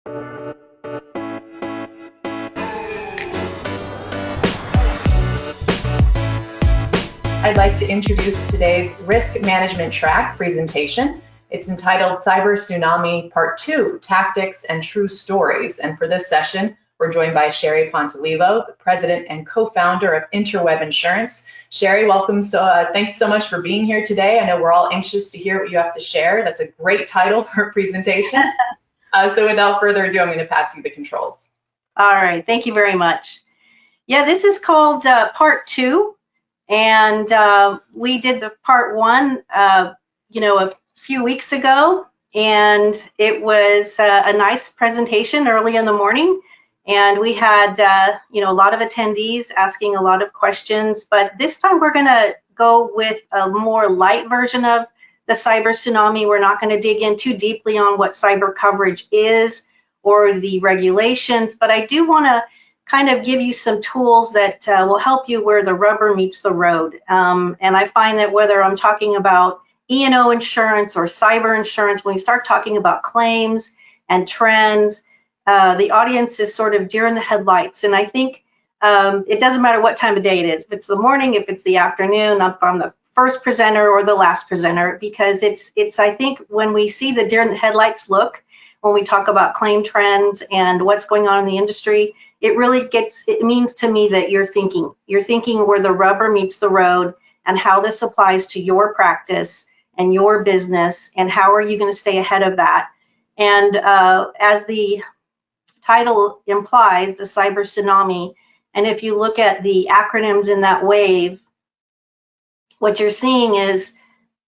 I'd like to introduce today's risk management track presentation. It's entitled Cyber Tsunami Part 2, Tactics and True Stories. And for this session, we're joined by Sheri Pontolillo, the president and co-founder of InterWeb Insurance. Sheri, welcome. Thanks so much for being here today. I know we're all anxious to hear what you have to share. That's a great title for a presentation. So without further ado, I'm going to pass you the controls. All right, thank you very much. Yeah, this is called Part 2. And we did the Part 1, a few weeks ago, and it was a nice presentation early in the morning. And we had, a lot of attendees asking a lot of questions. But this time we're going to go with a more light version of the Cyber Tsunami. We're not going to dig in too deeply on what cyber coverage is or the regulations, but I do want to kind of give you some tools that will help you where the rubber meets the road. And I find that whether I'm talking about E&O insurance or cyber insurance, when we start talking about claims and trends, the audience is sort of deer in the headlights. And I think it doesn't matter what time of day it is. If it's the morning, if it's the afternoon, if I'm the first presenter or the last presenter, because it's I think when we see the deer in the headlights look, when we talk about claim trends and what's going on in the industry, it means to me that you're thinking where the rubber meets the road and how this applies to your practice and your business and how are you going to stay ahead of that. And as the title implies, the Cyber Tsunami, and if you look at the acronyms in that wave, what you're seeing is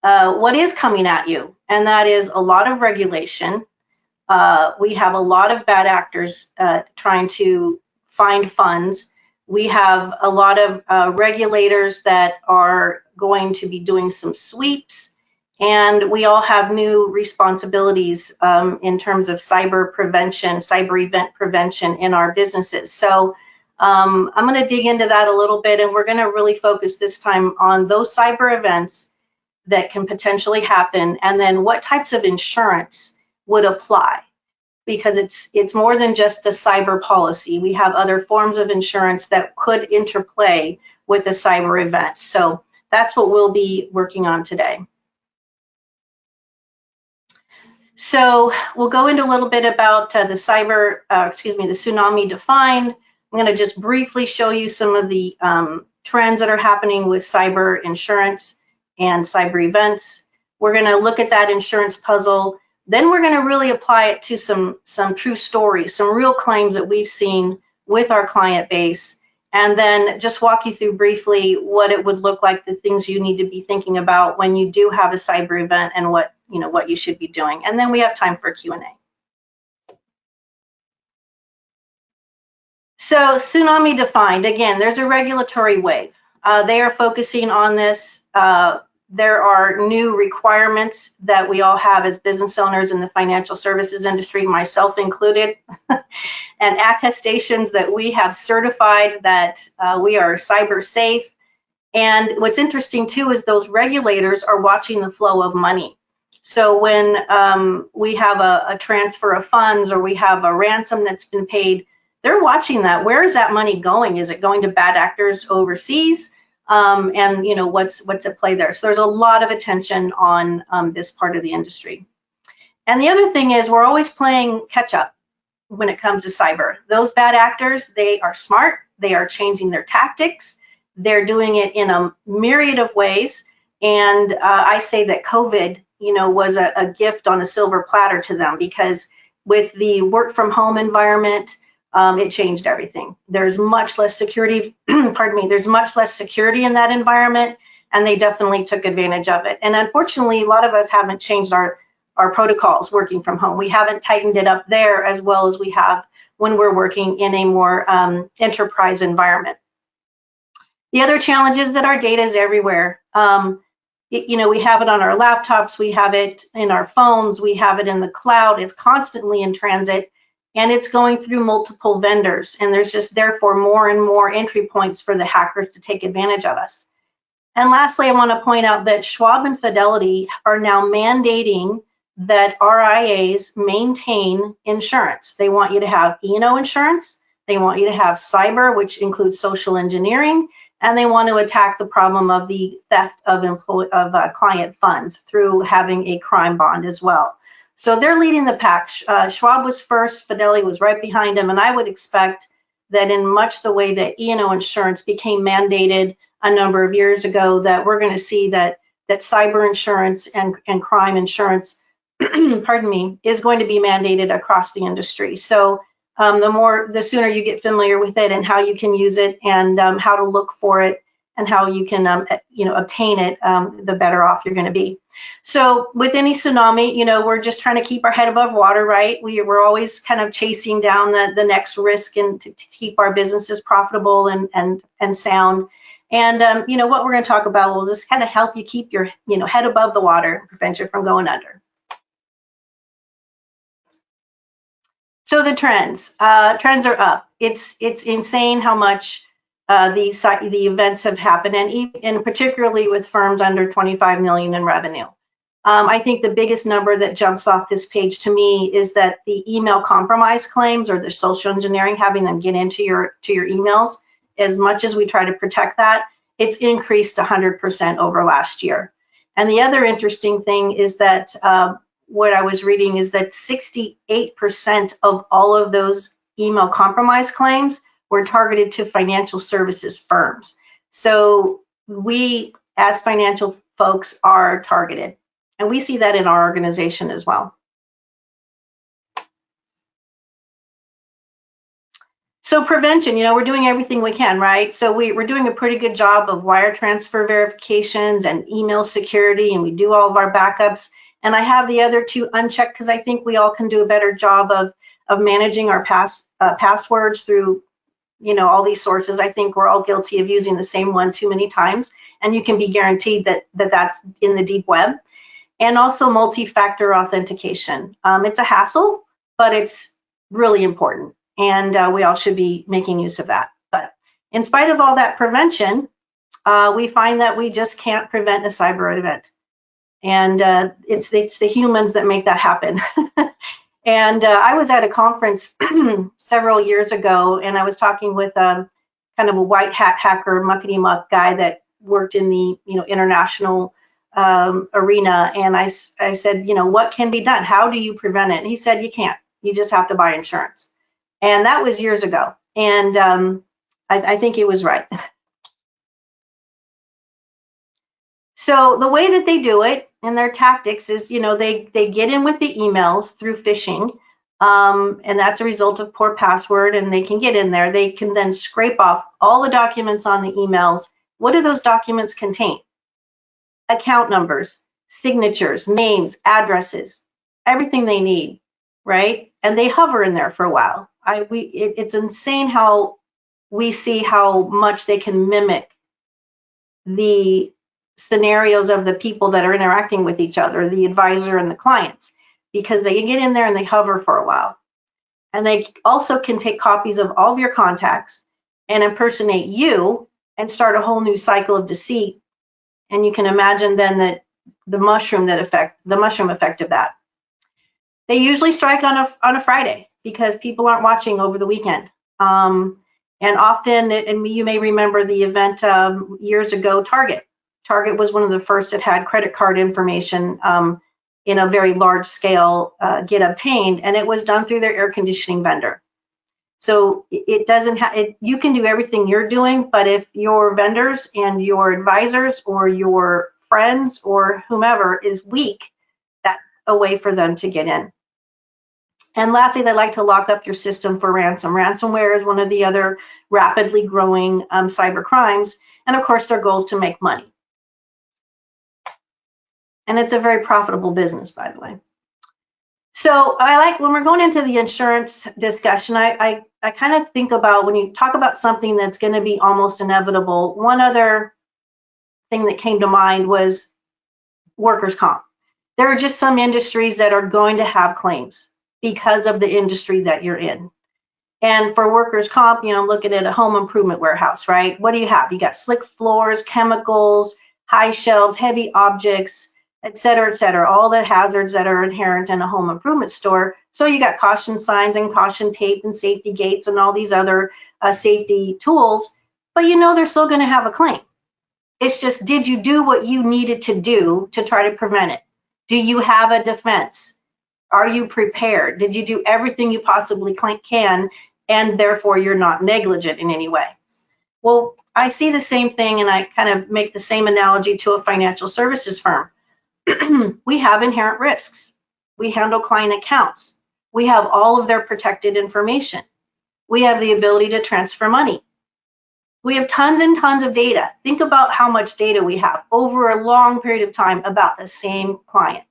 what is coming at you, and that is a lot of regulation. We have a lot of bad actors trying to find funds. We have a lot of regulators that are going to be doing some sweeps, and we all have new responsibilities in terms of cyber prevention, cyber event prevention in our businesses. So I'm going to dig into that a little bit, and we're going to really focus this time on those cyber events that can potentially happen, and then what types of insurance would apply, because it's more than just a cyber policy. We have other forms of insurance that could interplay with a cyber event. So that's what we'll be working on today. So we'll go into a little bit about the tsunami defined. I'm going to just briefly show you some of the trends that are happening with cyber insurance and cyber events. We're going to look at that insurance puzzle. Then we're going to really apply it to some true stories, some real claims that we've seen with our client base, and then just walk you through briefly what it would look like, the things you need to be thinking about when you do have a cyber event and what you should be doing. And then we have time for Q&A. So tsunami defined, again, there's a regulatory wave. They are focusing on this. There are new requirements that we all have as business owners in the financial services industry, myself included, and attestations that we have certified that we are cyber safe. And what's interesting too is those regulators are watching the flow of money. So when we have a transfer of funds or we have a ransom that's been paid, they're watching that. Where is that money going? Is it going to bad actors overseas? And what's at play there. So there's a lot of attention on this part of the industry. And the other thing is we're always playing catch up when it comes to cyber. Those bad actors, they are smart. They are changing their tactics. They're doing it in a myriad of ways. And I say that COVID, was a gift on a silver platter to them, because with the work from home environment, it changed everything. There's much less security, there's much less security in that environment, and they definitely took advantage of it. And unfortunately, a lot of us haven't changed our protocols working from home. We haven't tightened it up there as well as we have when we're working in a more enterprise environment. The other challenge is that our data is everywhere. We have it on our laptops, we have it in our phones, we have it in the cloud. It's constantly in transit. And it's going through multiple vendors, and there's just therefore more and more entry points for the hackers to take advantage of us. And lastly, I want to point out that Schwab and Fidelity are now mandating that RIAs maintain insurance. They want you to have E&O insurance. They want you to have cyber, which includes social engineering, and they want to attack the problem of the theft of client funds through having a crime bond as well. So they're leading the pack. Schwab was first, Fidelity was right behind him, and I would expect that in much the way that E&O insurance became mandated a number of years ago, that we're going to see that cyber insurance and crime insurance, pardon me, is going to be mandated across the industry. So the sooner you get familiar with it and how you can use it and how to look for it and how you can obtain it, the better off you're going to be. So with any tsunami, we're just trying to keep our head above water, right? We're always kind of chasing down the next risk and to keep our businesses profitable and sound. And what we're going to talk about will just kind of help you keep your head above the water, prevent you from going under. So the trends are up. It's insane how much the events have happened, and particularly with firms under 25 million in revenue. I think the biggest number that jumps off this page to me is that the email compromise claims, or the social engineering, having them get into your emails, as much as we try to protect that, it's increased 100% over last year. And the other interesting thing is that what I was reading is that 68% of all of those email compromise claims were targeted to financial services firms. So we, as financial folks, are targeted. And we see that in our organization as well. So prevention, we're doing everything we can, right? So we're doing a pretty good job of wire transfer verifications and email security, and we do all of our backups. And I have the other two unchecked because I think we all can do a better job of managing our passwords through, all these sources. I think we're all guilty of using the same one too many times, and you can be guaranteed that that's in the deep web. And also multi-factor authentication. It's a hassle, but it's really important, and we all should be making use of that. But in spite of all that prevention, we find that we just can't prevent a cyber event. And it's the humans that make that happen. And I was at a conference several years ago, and I was talking with kind of a white hat hacker, muckety muck guy that worked in the international arena. And I said, what can be done? How do you prevent it? And he said, you can't. You just have to buy insurance. And that was years ago. And I think he was right. So the way that they do it and their tactics is, they get in with the emails through phishing, and that's a result of poor password, and they can get in there. They can then scrape off all the documents on the emails. What do those documents contain? Account numbers, signatures, names, addresses, everything they need, right? And they hover in there for a while. It's insane how we see how much they can mimic the scenarios of the people that are interacting with each other, the advisor and the clients, because they can get in there and they hover for a while. And they also can take copies of all of your contacts and impersonate you and start a whole new cycle of deceit. And you can imagine then that the mushroom effect of that. They usually strike on a Friday because people aren't watching over the weekend. And often, and you may remember the event years ago, Target was one of the first that had credit card information in a very large scale get obtained, and it was done through their air conditioning vendor. So it doesn't you can do everything you're doing, but if your vendors and your advisors or your friends or whomever is weak, that's a way for them to get in. And lastly, they like to lock up your system for ransom. Ransomware is one of the other rapidly growing cyber crimes, and of course their goal is to make money. And it's a very profitable business, by the way. So when we're going into the insurance discussion, I kind of think about when you talk about something that's going to be almost inevitable, one other thing that came to mind was workers' comp. There are just some industries that are going to have claims because of the industry that you're in. And for workers' comp, I'm looking at a home improvement warehouse, right? What do you have? You got slick floors, chemicals, high shelves, heavy objects, et cetera, all the hazards that are inherent in a home improvement store. So you got caution signs and caution tape and safety gates and all these other safety tools, but you know they're still going to have a claim. It's just, did you do what you needed to do to try to prevent it? Do you have a defense? Are you prepared? Did you do everything you possibly can, and therefore you're not negligent in any way? Well, I see the same thing, and I kind of make the same analogy to a financial services firm. We have inherent risks. We handle client accounts. We have all of their protected information. We have the ability to transfer money. We have tons and tons of data. Think about how much data we have over a long period of time about the same client.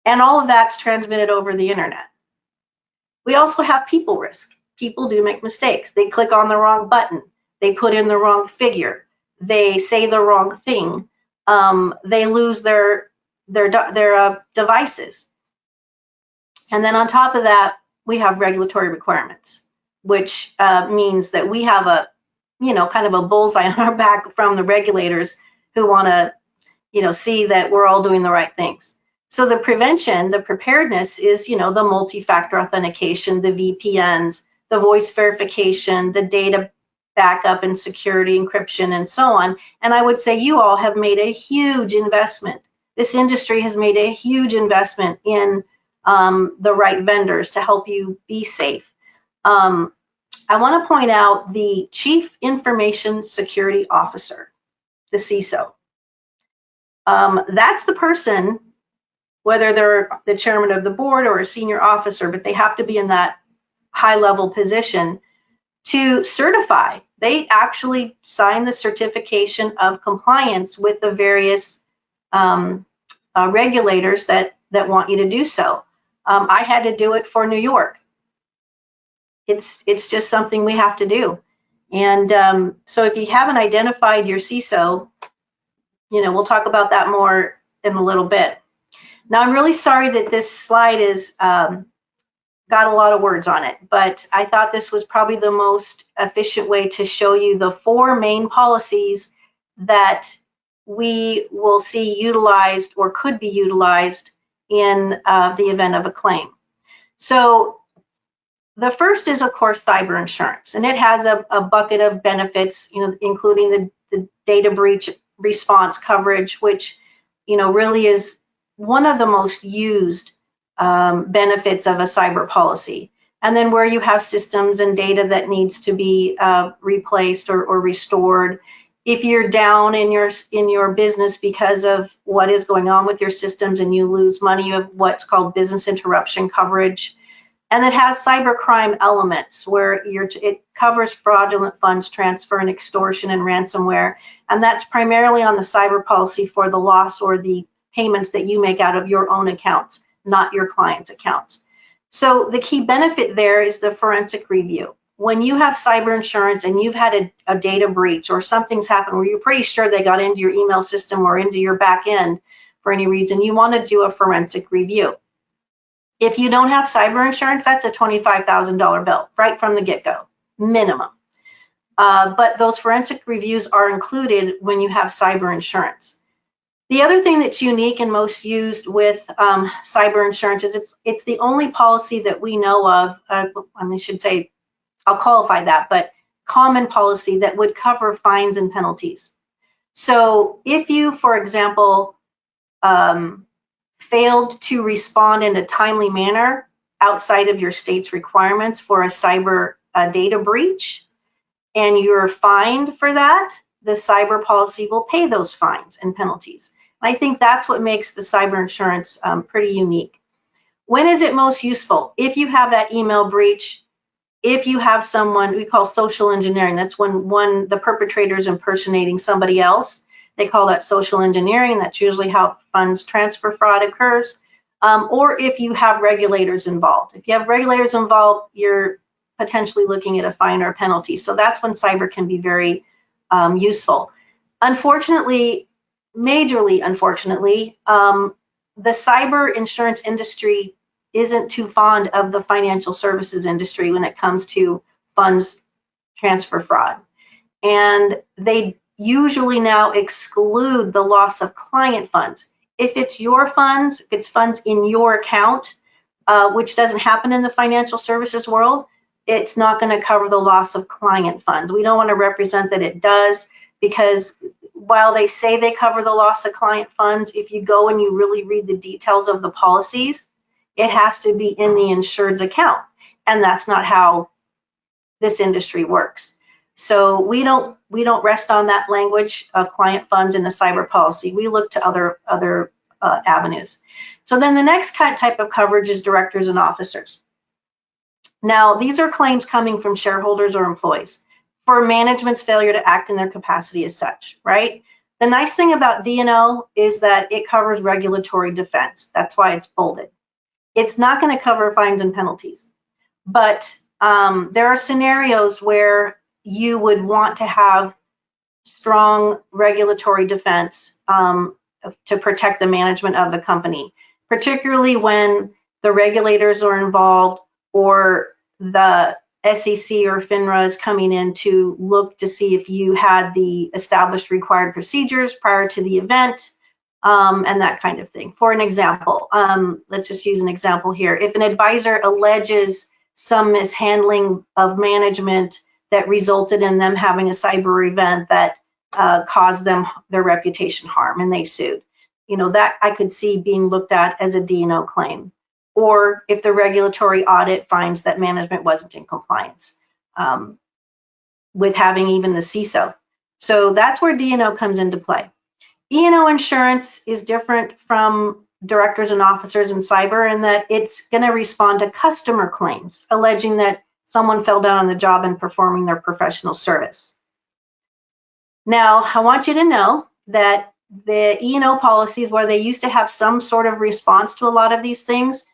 And all of that's transmitted over the internet. We also have people risk. People do make mistakes. They click on the wrong button. They put in the wrong figure. They say the wrong thing. They lose their devices. And then on top of that, we have regulatory requirements, which means that we have a, kind of a bullseye on our back from the regulators who want to, see that we're all doing the right things. So the prevention, the preparedness is, the multi-factor authentication, the VPNs, the voice verification, the data backup and security encryption, and so on. And I would say you all have made a huge investment. This industry has made a huge investment in the right vendors to help you be safe. I want to point out the Chief Information Security Officer, the CISO. That's the person, whether they're the chairman of the board or a senior officer, but they have to be in that high-level position to certify. They actually sign the certification of compliance with the various regulators that want you to do so. I had to do it for New York. It's just something we have to do. And so if you haven't identified your CISO, we'll talk about that more in a little bit. Now, I'm really sorry that this slide is got a lot of words on it, but I thought this was probably the most efficient way to show you the 4 main policies that we will see utilized or could be utilized in the event of a claim. So the first is, of course, cyber insurance, and it has a bucket of benefits, including the data breach response coverage, which, really is one of the most used benefits of a cyber policy. And then where you have systems and data that needs to be replaced or restored. If you're down in your business because of what is going on with your systems and you lose money, you have what's called business interruption coverage. And it has cybercrime elements where it covers fraudulent funds transfer and extortion and ransomware. And that's primarily on the cyber policy for the loss or the payments that you make out of your own accounts, not your client's accounts. So the key benefit there is the forensic review. When you have cyber insurance and you've had a data breach or something's happened where you're pretty sure they got into your email system or into your back end for any reason, you want to do a forensic review. If you don't have cyber insurance, that's a $25,000 bill right from the get-go, minimum. But those forensic reviews are included when you have cyber insurance. The other thing that's unique and most used with cyber insurance is it's the only policy that we know of, I should say, I'll qualify that, but common policy that would cover fines and penalties. So if you, for example, failed to respond in a timely manner outside of your state's requirements for a cyber data breach, and you're fined for that, the cyber policy will pay those fines and penalties. I think that's what makes the cyber insurance pretty unique. When is it most useful? If you have that email breach, if you have someone we call social engineering, that's when the perpetrator is impersonating somebody else. They call that social engineering. That's usually how funds transfer fraud occurs. Or if you have regulators involved. If you have regulators involved, you're potentially looking at a fine or a penalty. So that's when cyber can be very useful. Unfortunately, majorly unfortunately, the cyber insurance industry isn't too fond of the financial services industry when it comes to funds transfer fraud. And they usually now exclude the loss of client funds. If it's your funds, if it's funds in your account, which doesn't happen in the financial services world, it's not going to cover the loss of client funds. We don't want to represent that it does, because while they say they cover the loss of client funds, if you go and you really read the details of the policies, it has to be in the insured's account. And that's not how this industry works. So we don't rest on that language of client funds in a cyber policy. We look to other avenues. So then the next type of coverage is directors and officers. Now, these are claims coming from shareholders or employees for management's failure to act in their capacity as such, right? The nice thing about D&O is that it covers regulatory defense. That's why it's bolded. It's not going to cover fines and penalties, but there are scenarios where you would want to have strong regulatory defense to protect the management of the company, particularly when the regulators are involved or the SEC or FINRA is coming in to look to see if you had the established required procedures prior to the event, and that kind of thing. For an example, let's just use an example here. If an advisor alleges some mishandling of management that resulted in them having a cyber event that caused them their reputation harm and they sued, that I could see being looked at as a D&O claim. Or if the regulatory audit finds that management wasn't in compliance with having even the CISO. So that's where D&O comes into play. E&O insurance is different from directors and officers in cyber in that it's going to respond to customer claims alleging that someone fell down on the job in performing their professional service. Now, I want you to know that the E&O policies, where they used to have some sort of response to a lot of these things,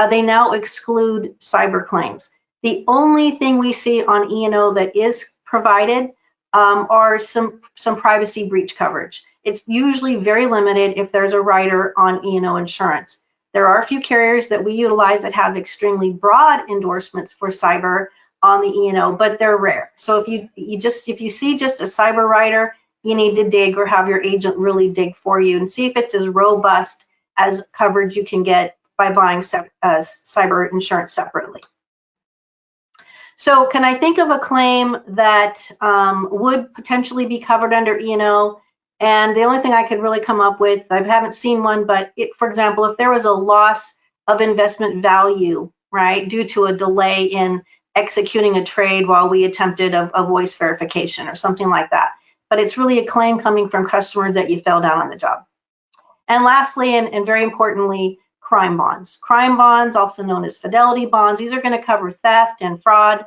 they now exclude cyber claims. The only thing we see on E&O that is provided are some privacy breach coverage. It's usually very limited if there's a rider on E&O insurance. There are a few carriers that we utilize that have extremely broad endorsements for cyber on the E&O, but they're rare. So if you see just a cyber rider, you need to dig or have your agent really dig for you and see if it's as robust as coverage you can get by buying cyber insurance separately. So can I think of a claim that would potentially be covered under E&O? And the only thing I could really come up with, I haven't seen one, but for example, if there was a loss of investment value, right, due to a delay in executing a trade while we attempted a voice verification or something like that. But it's really a claim coming from customer that you fell down on the job. And lastly, and very importantly, crime bonds. Crime bonds, also known as fidelity bonds, these are going to cover theft and fraud.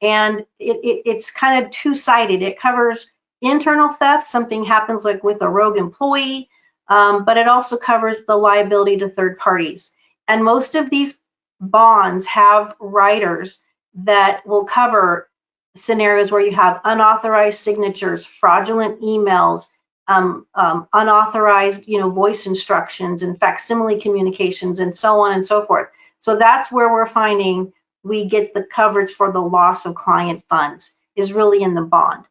And it's kind of two-sided. It covers internal theft, something happens like with a rogue employee, but it also covers the liability to third parties. And most of these bonds have riders that will cover scenarios where you have unauthorized signatures, fraudulent emails, unauthorized, voice instructions and facsimile communications and so on and so forth. So that's where we're finding we get the coverage for the loss of client funds is really in the bond.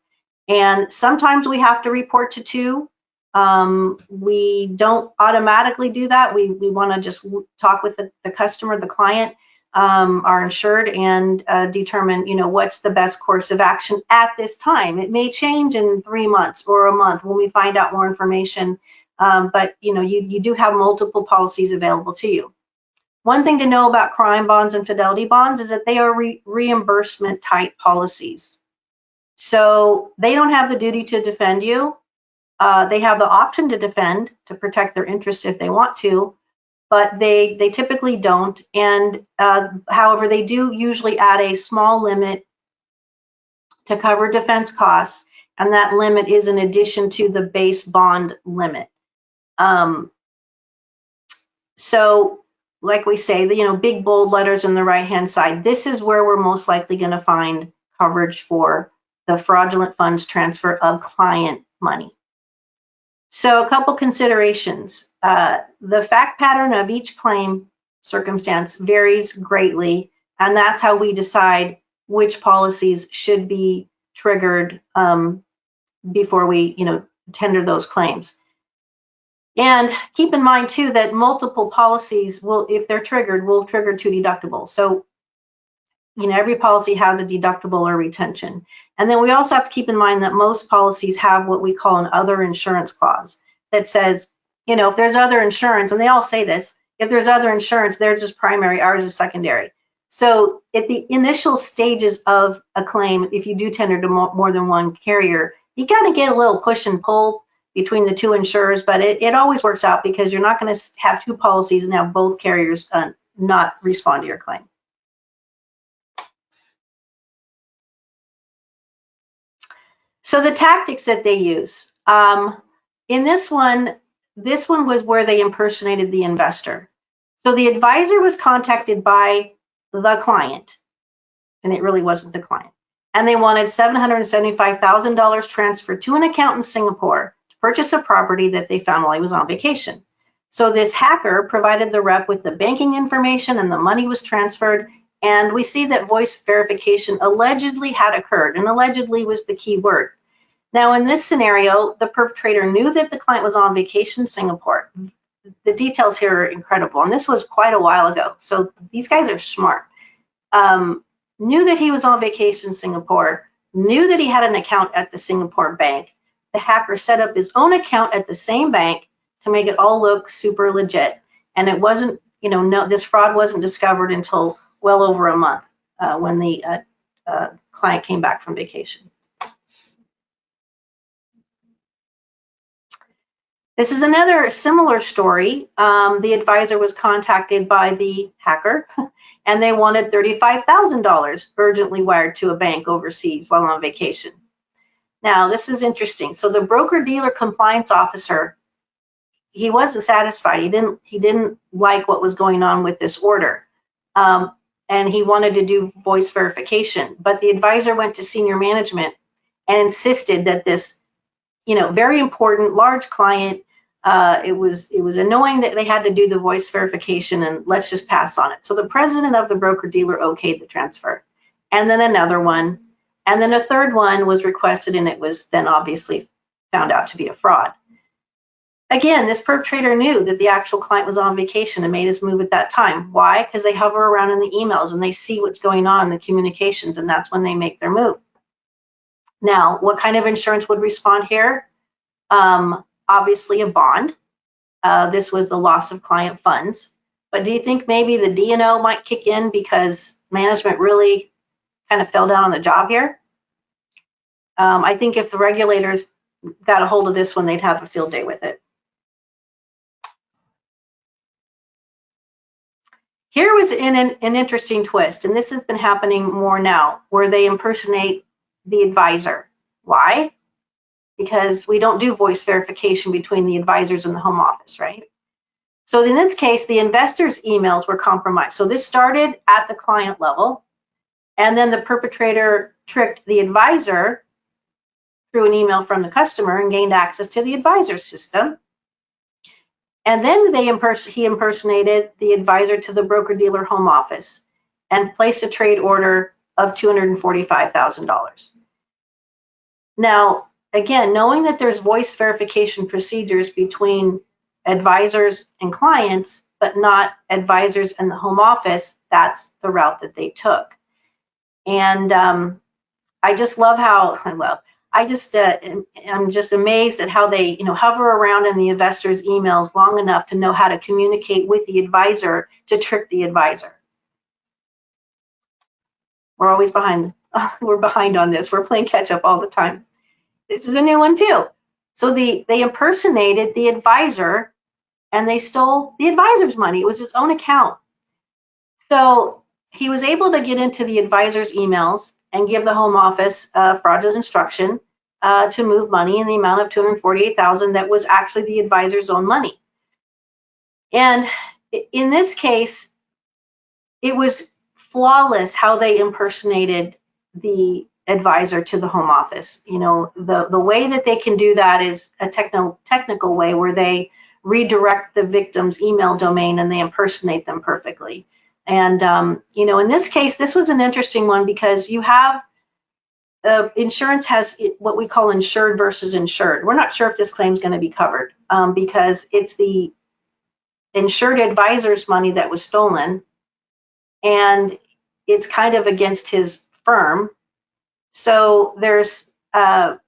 And sometimes we have to report to two. We don't automatically do that. We want to just talk with the customer, the client, our insured, and determine, what's the best course of action at this time. It may change in 3 months or a month when we find out more information, but you do have multiple policies available to you. One thing to know about crime bonds and fidelity bonds is that they are reimbursement type policies. So they don't have the duty to defend you. They have the option to defend to protect their interests if they want to, but they typically don't. And however, they do usually add a small limit to cover defense costs, and that limit is in addition to the base bond limit. So like we say, the big bold letters on the right-hand side, this is where we're most likely going to find coverage for the fraudulent funds transfer of client money. So a couple considerations. The fact pattern of each claim circumstance varies greatly, and that's how we decide which policies should be triggered before we tender those claims. And keep in mind too that multiple policies will, if they're triggered, will trigger 2 deductibles. So, every policy has a deductible or retention. And then we also have to keep in mind that most policies have what we call an other insurance clause that says, if there's other insurance, and they all say this, if there's other insurance, theirs is primary, ours is secondary. So at the initial stages of a claim, if you do tender to more than one carrier, you got to get a little push and pull between the 2 insurers, but it always works out because you're not going to have 2 policies and have both carriers not respond to your claim. So the tactics that they use, in this one was where they impersonated the investor. So the advisor was contacted by the client, and it really wasn't the client. And they wanted $775,000 transferred to an account in Singapore to purchase a property that they found while he was on vacation. So this hacker provided the rep with the banking information and the money was transferred. And we see that voice verification allegedly had occurred, and allegedly was the key word. Now, in this scenario, the perpetrator knew that the client was on vacation in Singapore. The details here are incredible, and this was quite a while ago. So these guys are smart. Knew that he was on vacation in Singapore, knew that he had an account at the Singapore bank. The hacker set up his own account at the same bank to make it all look super legit. And it wasn't, this fraud wasn't discovered until well over a month when the client came back from vacation. This is another similar story. The advisor was contacted by the hacker and they wanted $35,000 urgently wired to a bank overseas while on vacation. Now, this is interesting. So the broker-dealer compliance officer, he wasn't satisfied. He didn't like what was going on with this order. And he wanted to do voice verification. But the advisor went to senior management and insisted that this, very important, large client, it was annoying that they had to do the voice verification, and let's just pass on it. So the president of the broker-dealer okayed the transfer. And then another one. And then a third one was requested, and it was then obviously found out to be a fraud. Again, this perpetrator knew that the actual client was on vacation and made his move at that time. Why? Because they hover around in the emails and they see what's going on in the communications, and that's when they make their move. Now, what kind of insurance would respond here? Obviously a bond. This was the loss of client funds. But do you think maybe the D&O might kick in because management really kind of fell down on the job here? I think if the regulators got a hold of this one, they'd have a field day with it. Here was an interesting twist, and this has been happening more now, where they impersonate the advisor. Why? Because we don't do voice verification between the advisors and the home office, right? So in this case, the investor's emails were compromised. So this started at the client level, and then the perpetrator tricked the advisor through an email from the customer and gained access to the advisor's system. And then he impersonated the advisor to the broker-dealer home office and placed a trade order of $245,000. Now, again, knowing that there's voice verification procedures between advisors and clients, but not advisors and the home office, that's the route that they took. And I just love how, I'm just amazed at how they, hover around in the investor's emails long enough to know how to communicate with the advisor to trick the advisor. We're always behind. We're behind on this. We're playing catch up all the time. This is a new one too. So they impersonated the advisor and they stole the advisor's money. It was his own account. So he was able to get into the advisor's emails and give the home office fraudulent instruction to move money in the amount of $248,000 that was actually the advisor's own money. And in this case, it was flawless how they impersonated the advisor to the home office. The way that they can do that is a technical way where they redirect the victim's email domain and they impersonate them perfectly. And in this case, this was an interesting one because you have insurance has what we call insured versus insured. We're not sure if this claim is going to be covered because it's the insured advisor's money that was stolen, and it's kind of against his firm. So there's we're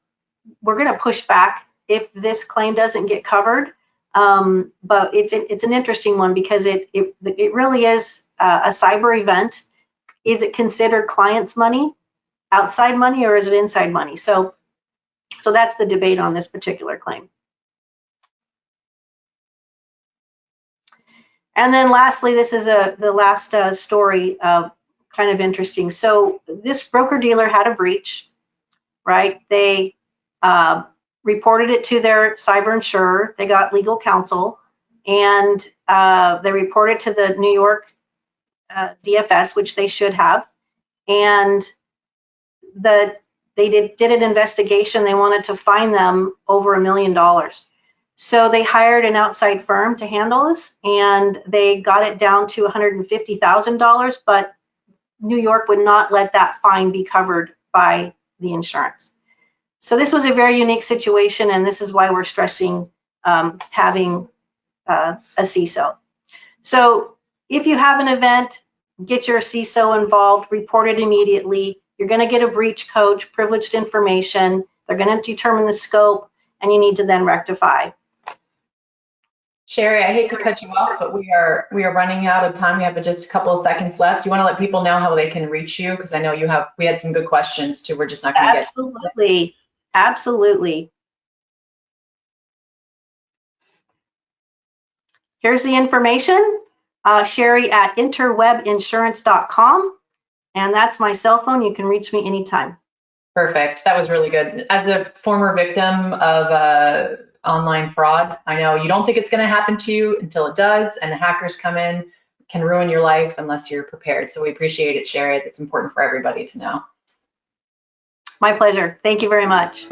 going to push back if this claim doesn't get covered. But it's an interesting one because it really is a cyber event. Is it considered client's money, outside money, or is it inside money? So that's the debate on this particular claim. And then lastly, this is the last story, kind of interesting. So this broker dealer had a breach, right? They reported it to their cyber insurer. They got legal counsel, and they reported to the New York DFS, which they should have. And they did an investigation. They wanted to fine them over $1 million. So they hired an outside firm to handle this, and they got it down to $150,000, but New York would not let that fine be covered by the insurance. So this was a very unique situation, and this is why we're stressing having a CISO. So if you have an event, get your CISO involved, report it immediately. You're going to get a breach coach, privileged information. They're going to determine the scope, and you need to then rectify. Sheri, I hate to cut you off, but we are running out of time. We have just a couple of seconds left. Do you want to let people know how they can reach you? Because I know we had some good questions too. We're just not going to get. Absolutely, absolutely. Here's the information. Sheri at interwebinsurance.com, and that's my cell phone. You can reach me anytime. Perfect. That was really good. As a former victim of online fraud, I know you don't think it's going to happen to you until it does, and the hackers come in, can ruin your life unless you're prepared. So we appreciate it, Sheri. It's important for everybody to know. My pleasure. Thank you very much.